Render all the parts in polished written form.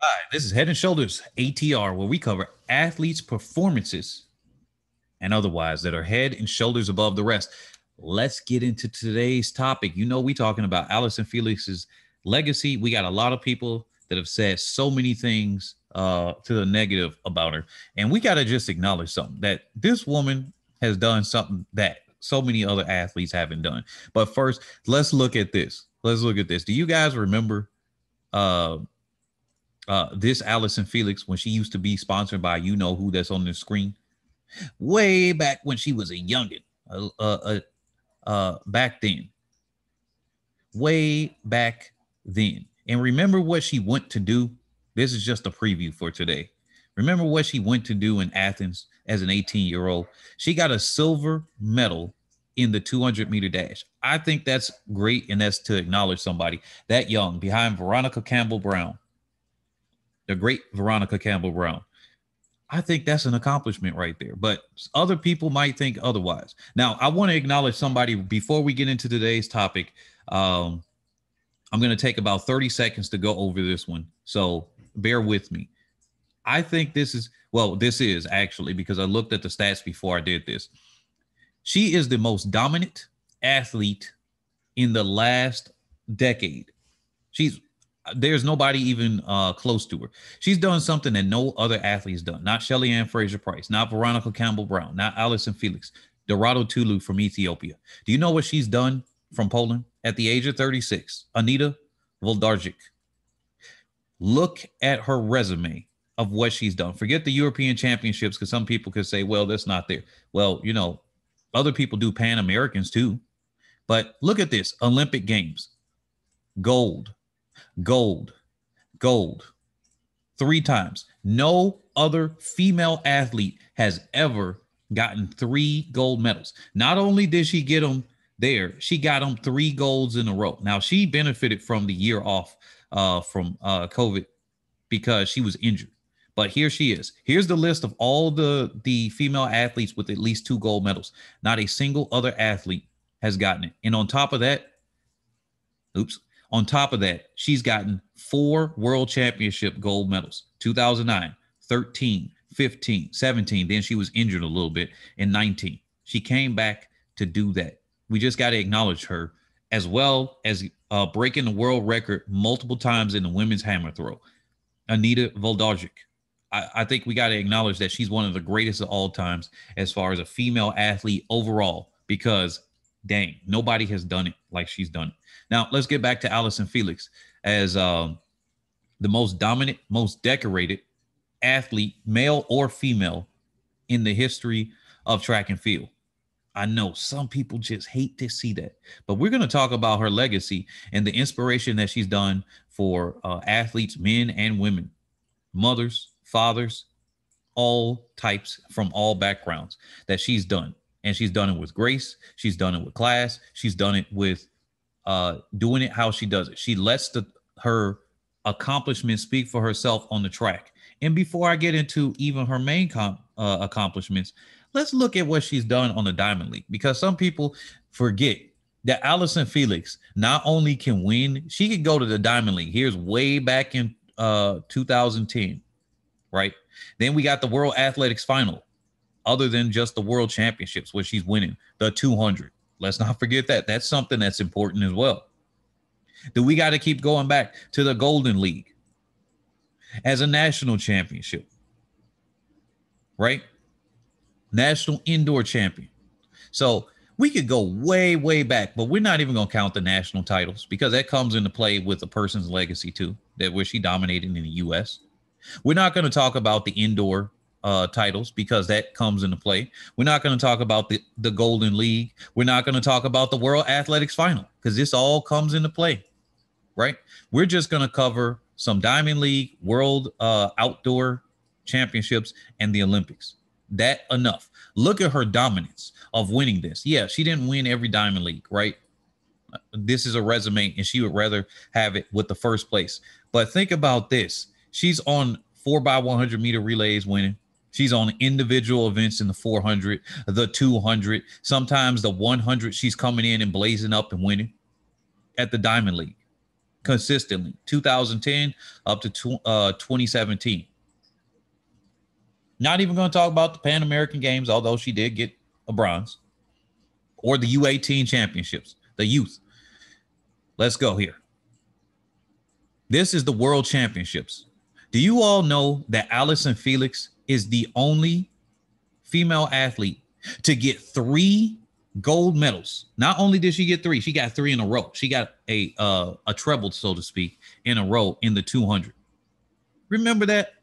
Hi, this is Head and Shoulders ATR, where we cover athletes' performances and otherwise that are head and shoulders above the rest. Let's get into today's topic. You know, we talking about Allyson Felix's legacy. We got a lot of people that have said so many things to the negative about her, and we got to just acknowledge something that this woman has done something that so many other athletes haven't done. But first, let's look at this. Let's look at this. Do you guys remember uh, this Allyson Felix when she used to be sponsored by you know who that's on the screen? Way back when she was a youngin, back then, way back then. And remember what she went to do? This is just a preview for today. Remember what she went to do in Athens as an 18-year-old? She got a silver medal in the 200-meter dash. I think that's great, and that's to acknowledge somebody that young behind Veronica Campbell Brown, the great Veronica Campbell Brown. I think that's an accomplishment right there. But other people might think otherwise. Now, I want to acknowledge somebody before we get into today's topic. I'm going to take about 30 seconds to go over this one. So bear with me. I think this is actually because I looked at the stats before I did this. She is the most dominant athlete in the last decade. There's nobody even close to her. She's done something that no other athlete's done. Not Shelly Ann Fraser Price, not Veronica Campbell Brown, not Allyson Felix, Dorado Tulu from Ethiopia. Do you know what she's done from Poland at the age of 36? Anita Voldarczyk. Look at her resume of what she's done. Forget the European Championships, because some people could say, well, that's not there. Well, you know, other people do Pan Americans too. But look at this. Olympic Games. Gold, gold, gold. 3 times. No other female athlete has ever gotten 3 gold medals. Not only did she get them there, she got them 3 golds in a row. Now, she benefited from the year off from COVID because she was injured. But here she is. Here's the list of all the female athletes with at least 2 gold medals. Not a single other athlete has gotten it. And on top of that, on top of that, she's gotten 4 world championship gold medals: 2009, 13, 15, 17. Then she was injured a little bit in 19. She came back to do that. We just got to acknowledge her, as well as breaking the world record multiple times in the women's hammer throw. Anita Voldarczyk. I think we got to acknowledge that she's one of the greatest of all times as far as a female athlete overall, because dang, nobody has done it like she's done it. Now, let's get back to Allyson Felix as the most dominant, most decorated athlete, male or female, in the history of track and field. I know some people just hate to see that, but we're going to talk about her legacy and the inspiration that she's done for athletes, men and women, mothers, fathers, all types from all backgrounds that she's done. And she's done it with grace. She's done it with class. She's done it with doing it how she does it. She lets her accomplishments speak for herself on the track. And before I get into even her main accomplishments, let's look at what she's done on the Diamond League, because some people forget that Allyson Felix not only can win, she could go to the Diamond League. Here's way back in 2010, right? Then we got the World Athletics Final, other than just the World Championships, where she's winning the 200. Let's not forget that. That's something that's important as well. Then we got to keep going back to the Golden League as a national championship, right? National indoor champion. So we could go way, way back, but we're not even going to count the national titles, because that comes into play with a person's legacy too, that where she dominated in the U.S. We're not going to talk about the indoor titles, because that comes into play. We're not going to talk about the Golden League. We're not going to talk about the World Athletics Final, because this all comes into play, right? We're just going to cover some Diamond League, World Outdoor Championships, and the Olympics. That enough. Look at her dominance of winning this. Yeah, she didn't win every Diamond League, right? This is a resume, and she would rather have it with the first place. But think about this. She's on 4x100 meter relays winning. She's on individual events in the 400, the 200, sometimes the 100. She's coming in and blazing up and winning at the Diamond League. consistently, 2010 up to 2017. Not even going to talk about the Pan American Games, although she did get a bronze, or the U18 championships, the youth. Let's go here. This is the World Championships. Do you all know that Allyson Felix is the only female athlete to get 3 gold medals? Not only did she get 3, she got 3 in a row. She got a treble, so to speak, in a row in the 200. Remember that?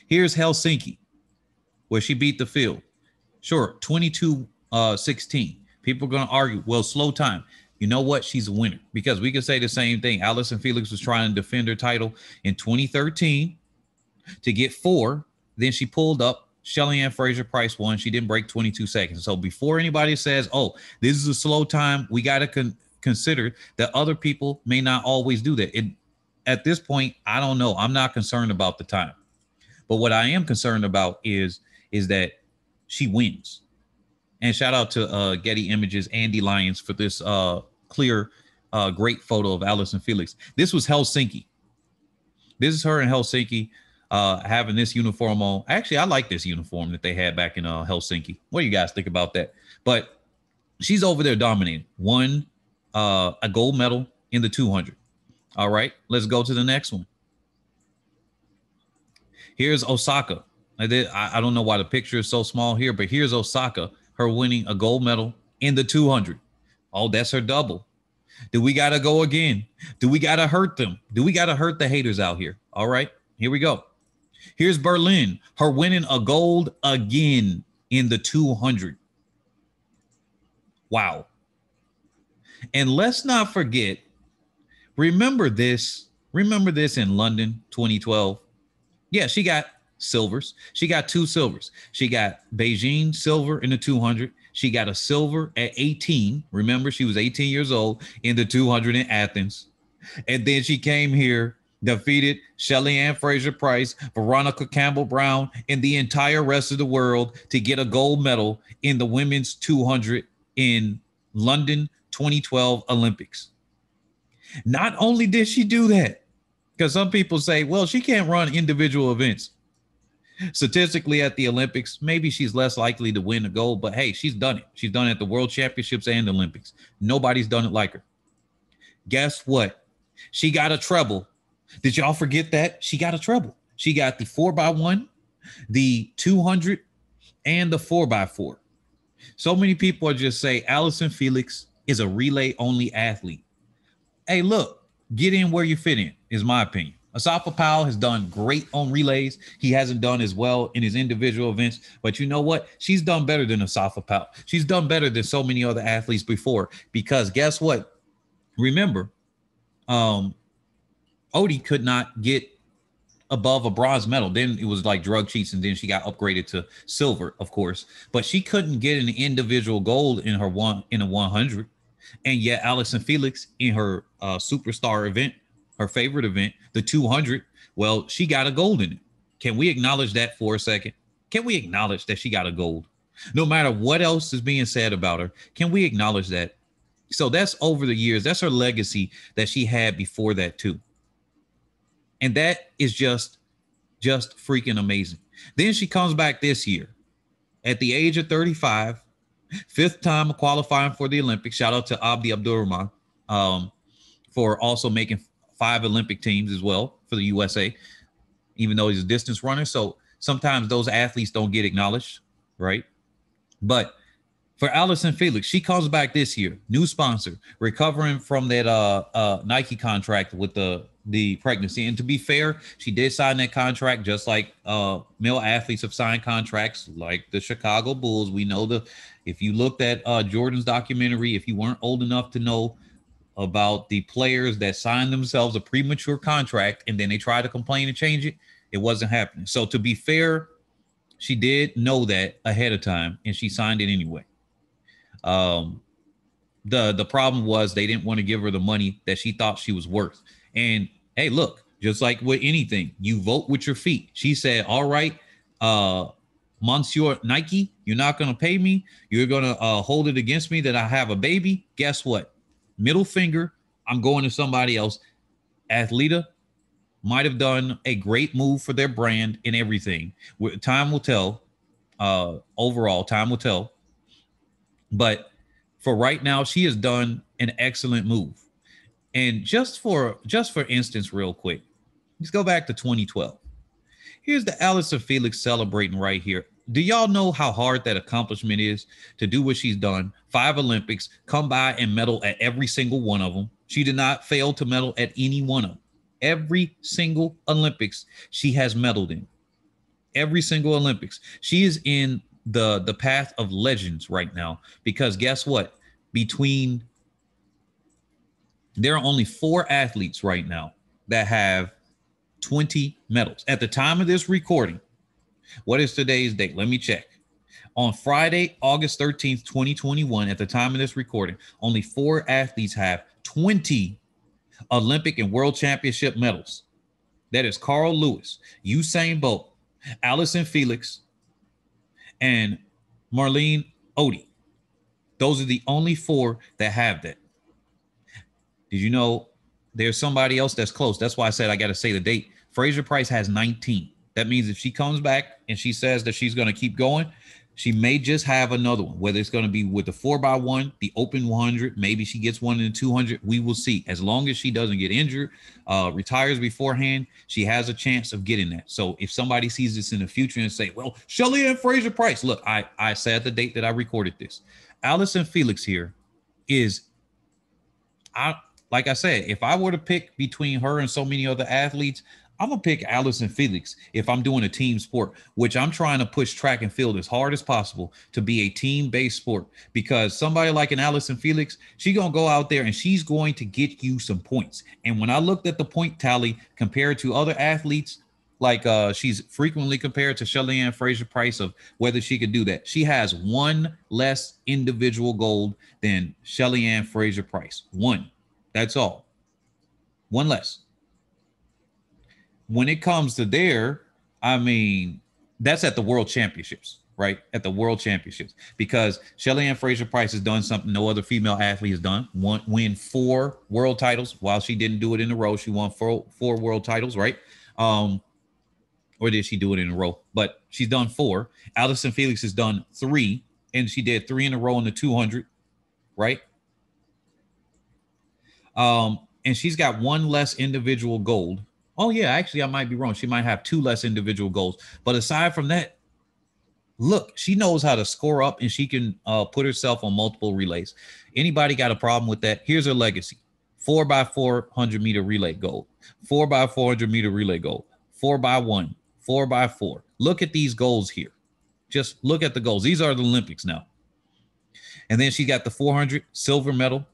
Here's Helsinki, where she beat the field. Sure, 22-16. People are going to argue, well, slow time. You know what? She's a winner, because we can say the same thing. Allyson Felix was trying to defend her title in 2013 to get 4. Then she pulled up. Shelly-Ann Fraser-Price won. She didn't break 22 seconds. So before anybody says, oh, this is a slow time, we got to consider that other people may not always do that. At this point, I don't know. I'm not concerned about the time. But what I am concerned about is that she wins. And shout out to Getty Images, Andy Lyons, for this clear, great photo of Allyson Felix. This was Helsinki. This is her in Helsinki having this uniform on. Actually, I like this uniform that they had back in Helsinki. What do you guys think about that? But she's over there dominating. Won a gold medal in the 200. All right, let's go to the next one. Here's Osaka. I don't know why the picture is so small here, but here's Osaka, her winning a gold medal in the 200. Oh, that's her double. Do we got to go again? Do we got to hurt them? Do we got to hurt the haters out here? All right, here we go. Here's Berlin, her winning a gold again in the 200. Wow. And let's not forget, remember this in London 2012. Yeah, she got silvers. She got 2 silvers. She got Beijing silver in the 200. She got a silver at 18. Remember, she was 18 years old in the 200 in Athens. And then she came here, defeated Shelly-Ann Fraser-Price, Veronica Campbell-Brown, and the entire rest of the world to get a gold medal in the women's 200 in London 2012 Olympics. Not only did she do that, because some people say, well, she can't run individual events. Statistically at the Olympics, maybe she's less likely to win a gold, but hey, she's done it. She's done it at the World Championships and the Olympics. Nobody's done it like her. Guess what? She got a treble. Did y'all forget that? She got a treble. She got the 4x1, the 200, and the 4x4. So many people are just say Allyson Felix is a relay-only athlete. Hey, look, get in where you fit in, is my opinion. Asafa Powell has done great on relays. He hasn't done as well in his individual events, but you know what? She's done better than Asafa Powell. She's done better than so many other athletes before, because guess what? Remember, Odie could not get above a bronze medal. Then it was like drug cheats, and then she got upgraded to silver, of course. But she couldn't get an individual gold in her 100. And yet Allyson Felix in her superstar event, her favorite event, the 200, well, she got a gold in it. Can we acknowledge that for a second? Can we acknowledge that she got a gold? No matter what else is being said about her, can we acknowledge that? So that's over the years. That's her legacy that she had before that too. And that is just freaking amazing. Then she comes back this year at the age of 35, 5th time qualifying for the Olympics. Shout out to Abdi Abdurrahman for also making 5 Olympic teams as well for the USA, even though he's a distance runner. So sometimes those athletes don't get acknowledged, right? But for Allyson Felix, she comes back this year, new sponsor, recovering from that Nike contract with the pregnancy. And to be fair, she did sign that contract just like male athletes have signed contracts, like the Chicago Bulls. We know if you looked at Jordan's documentary, if you weren't old enough to know about the players that signed themselves a premature contract and then they tried to complain and change it, it wasn't happening. So to be fair, she did know that ahead of time and she signed it anyway. The problem was they didn't want to give her the money that she thought she was worth. And hey, look, just like with anything, you vote with your feet. She said, all right, Monsieur Nike, you're not going to pay me. You're going to hold it against me that I have a baby. Guess what? Middle finger, I'm going to somebody else. Athleta might have done a great move for their brand and everything. Time will tell. Overall, time will tell. But for right now, she has done an excellent move. And just for instance, real quick, let's go back to 2012. Here's the Allyson Felix celebrating right here. Do y'all know how hard that accomplishment is to do what she's done? 5 Olympics, come by and medal at every single one of them. She did not fail to medal at any one of them. Every single Olympics she has medaled in. Every single Olympics. She is in the path of legends right now, because guess what? There are only 4 athletes right now that have 20 medals. At the time of this recording, what is today's date? Let me check. On Friday, August 13th, 2021, at the time of this recording, only 4 athletes have 20 Olympic and World Championship medals. That is Carl Lewis, Usain Bolt, Allyson Felix, and Marlene Odie. Those are the only 4 that have that. Did you know there's somebody else that's close? That's why I said I got to say the date. Fraser Price has 19. That means if she comes back and she says that she's going to keep going, she may just have another one, whether it's going to be with the 4x1, the open 100. Maybe she gets one in the 200. We will see. As long as she doesn't get injured, retires beforehand, she has a chance of getting that. So if somebody sees this in the future and say, well, Shelly-Ann Fraser Price, look, I said the date that I recorded this. Allyson Felix here is, like I said, if I were to pick between her and so many other athletes, I'm going to pick Allyson Felix if I'm doing a team sport, which I'm trying to push track and field as hard as possible to be a team-based sport, because somebody like an Allyson Felix, she's going to go out there and she's going to get you some points. And when I looked at the point tally compared to other athletes, like she's frequently compared to Shelly-Ann Fraser Price of whether she could do that. She has 1 less individual gold than Shelly-Ann Fraser Price. 1. That's all. 1 less. When it comes to there, I mean, that's at the World Championships, right? At the World Championships, because Shelly-Ann Fraser Price has done something no other female athlete has done. Win 4 world titles. While she didn't do it in a row, she won 4 world titles, right? Or did she do it in a row? But she's done 4. Allyson Felix has done 3, and she did 3 in a row in the 200, right? And she's got 1 less individual gold. Oh, yeah, actually, I might be wrong. She might have 2 less individual goals. But aside from that, look, she knows how to score up, and she can put herself on multiple relays. Anybody got a problem with that? Here's her legacy. 4x400 meter relay gold. 4x400 meter relay gold. 4x1. 4x4. Look at these goals here. Just look at the goals. These are the Olympics now. And then she got the 400 silver medal.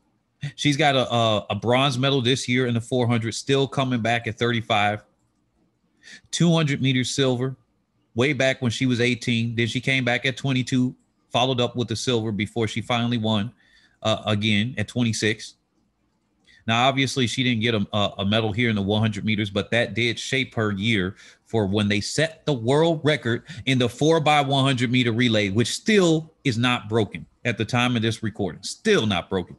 She's got a bronze medal this year in the 400, still coming back at 35. 200 meters silver, way back when she was 18. Then she came back at 22, followed up with the silver before she finally won again at 26. Now, obviously, she didn't get a medal here in the 100 meters, but that did shape her year for when they set the world record in the 4x100 meter relay, which still is not broken at the time of this recording. Still not broken.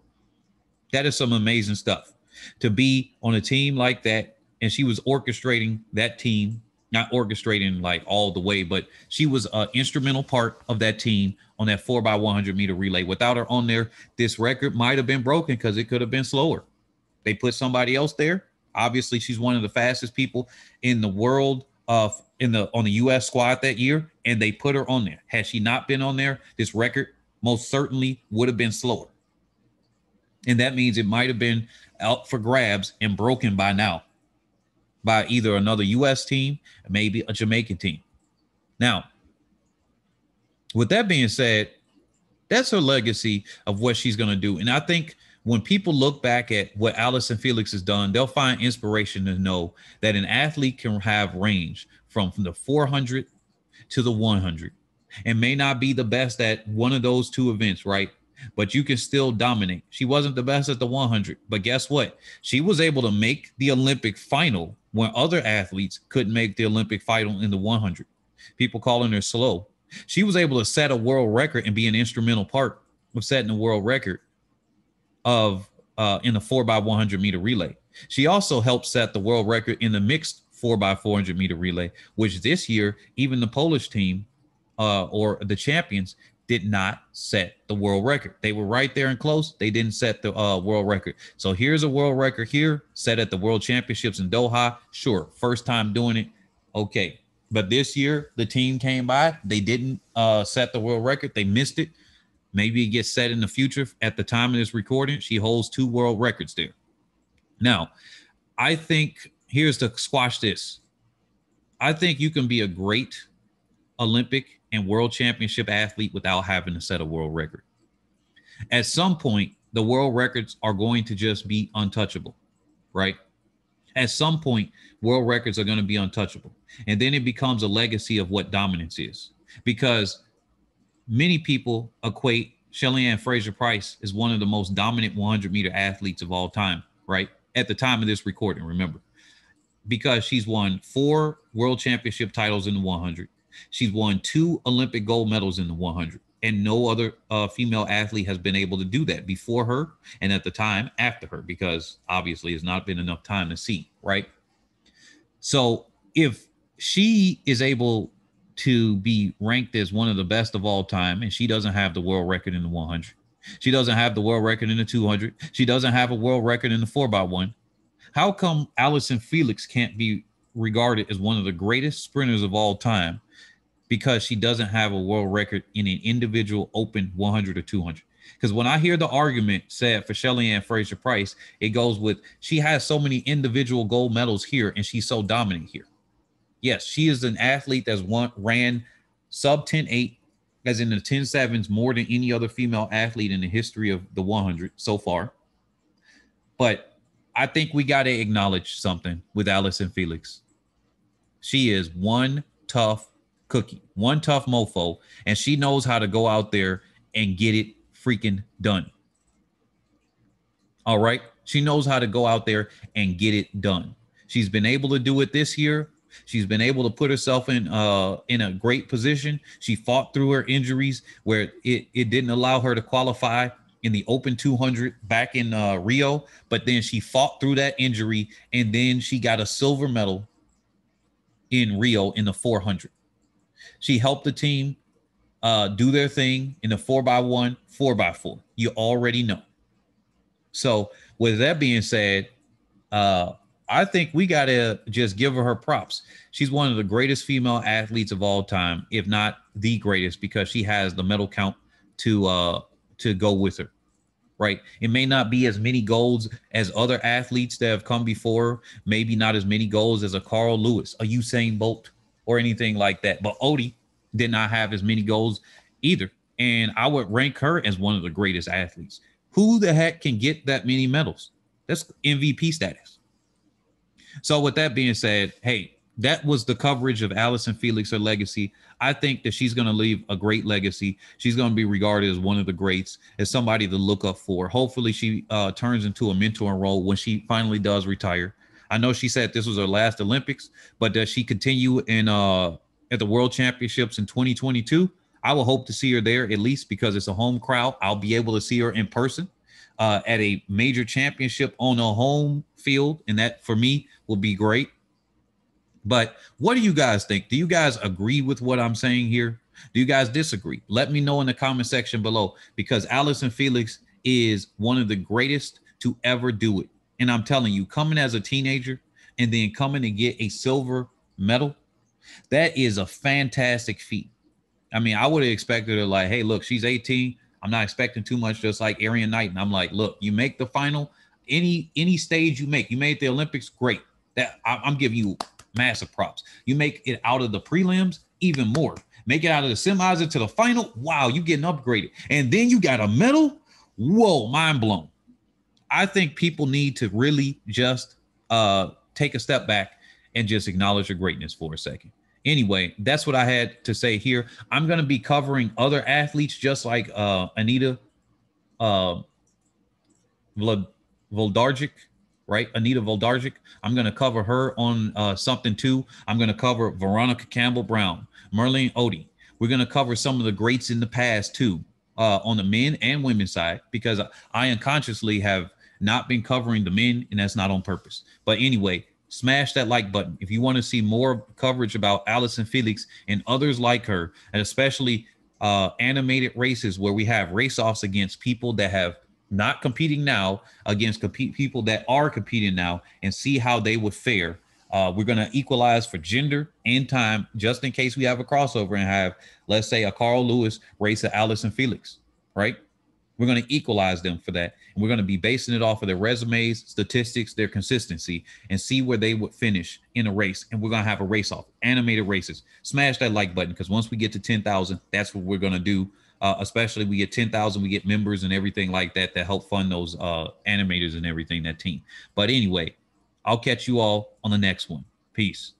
That is some amazing stuff to be on a team like that. And she was orchestrating that team, not orchestrating like all the way, but she was an instrumental part of that team on that 4x100 meter relay. Without her on there, this record might have been broken because it could have been slower. They put somebody else there. Obviously, she's one of the fastest people in the world on the U.S. squad that year, and they put her on there. Had she not been on there, this record most certainly would have been slower. And that means it might have been out for grabs and broken by now by either another U.S. team, maybe a Jamaican team. Now, with that being said, that's her legacy of what she's going to do. And I think when people look back at what Allyson Felix has done, they'll find inspiration to know that an athlete can have range from the 400 to the 100 and may not be the best at one of those 2 events, right? But you can still dominate. She wasn't the best at the 100, but guess what? She was able to make the Olympic final when other athletes couldn't make the Olympic final in the 100. People calling her slow. She was able to set a world record and be an instrumental part of setting the world record of in the 4x100 meter relay. She also helped set the world record in the mixed 4x400 meter relay, which this year, even the Polish team or the champions did not set the world record. They were right there and close. They didn't set the world record. So here's a world record here set at the World Championships in Doha. Sure, first time doing it. Okay. But this year, the team came by. They didn't set the world record. They missed it. Maybe it gets set in the future. At the time of this recording, she holds 2 world records there. Now, I think here's to squash this. I think you can be a great Olympic and world championship athlete without having to set a world record. At some point, the world records are going to just be untouchable, right? At some point, world records are going to be untouchable. And then it becomes a legacy of what dominance is. Because many people equate Shelly-Ann Fraser-Pryce as one of the most dominant 100-meter athletes of all time, right? At the time of this recording, remember. Because she's won 4 world championship titles in the 100. She's won 2 Olympic gold medals in the 100. And no other female athlete has been able to do that before her and at the time after her, because obviously it's not been enough time to see, right? So if she is able to be ranked as one of the best of all time, and she doesn't have the world record in the 100, she doesn't have the world record in the 200, she doesn't have a world record in the 4x1, how come Allyson Felix can't be regarded as one of the greatest sprinters of all time because she doesn't have a world record in an individual open 100 or 200? Because when I hear the argument said for Shelly-Ann Fraser-Pryce, it goes with she has so many individual gold medals here and she's so dominant here. Yes, she is an athlete that's ran sub 10.8, as in the 10.7s, more than any other female athlete in the history of the 100 so far. But I think we got to acknowledge something with Allyson Felix. She is one tough cookie, one tough mofo, and she knows how to go out there and get it freaking done. All right? She knows how to go out there and get it done. She's been able to do it this year. She's been able to put herself in a great position. She fought through her injuries where it didn't allow her to qualify in the open 200 back in Rio, but then she fought through that injury and then she got a silver medal in Rio in the 400. She helped the team do their thing in the 4x1, 4x4. You already know. So with that being said, I think we got to just give her props. She's one of the greatest female athletes of all time, if not the greatest, because she has the medal count to go with her, right? It may not be as many golds as other athletes that have come before, maybe not as many golds as a Carl Lewis, a Usain Bolt, or anything like that. But Odie did not have as many golds either. And I would rank her as one of the greatest athletes. Who the heck can get that many medals? That's MVP status. So with that being said, hey, that was the coverage of Allyson Felix, her legacy. I think that she's going to leave a great legacy. She's going to be regarded as one of the greats, as somebody to look up for. Hopefully she turns into a mentoring role when she finally does retire. I know she said this was her last Olympics, but does she continue in at the World Championships in 2022? I will hope to see her there, at least because it's a home crowd. I'll be able to see her in person at a major championship on a home field, and that for me will be great. But what do you guys think? Do you guys agree with what I'm saying here? Do you guys disagree? Let me know in the comment section below, because Allyson Felix is one of the greatest to ever do it. And I'm telling you, coming as a teenager and then coming to get a silver medal, that is a fantastic feat. I mean, I would have expected her like, hey, look, she's 18. I'm not expecting too much, just like Arian Knight. And I'm like, look, you make the final, any stage you made the Olympics, great. That I'm giving you massive props. You make it out of the prelims, even more. Make it out of the semis into the final. Wow, you getting upgraded. And then you got a medal. Whoa, mind blown. I think people need to really just take a step back and just acknowledge your greatness for a second. Anyway, that's what I had to say here. I'm going to be covering other athletes just like Anita Voldarczyk, right? Anita Voldarczyk. I'm going to cover her on something too. I'm going to cover Veronica Campbell-Brown, Merlene Odie. We're going to cover some of the greats in the past too, on the men and women's side, because I unconsciously have not been covering the men, and that's not on purpose. But anyway, smash that like button if you want to see more coverage about Allyson Felix and others like her, and especially animated races where we have race offs against people that have not competing now against people that are competing now, and see how they would fare. We're going to equalize for gender and time, just in case we have a crossover and have, let's say, a Carl Lewis race at Allyson Felix, right? We're going to equalize them for that. And we're going to be basing it off of their resumes, statistics, their consistency, and see where they would finish in a race. And we're going to have a race off, animated races. Smash that like button, because once we get to 10,000, that's what we're going to do. Especially we get 10,000, we get members and everything like that help fund those animators and everything, that team. But anyway, I'll catch you all on the next one. Peace.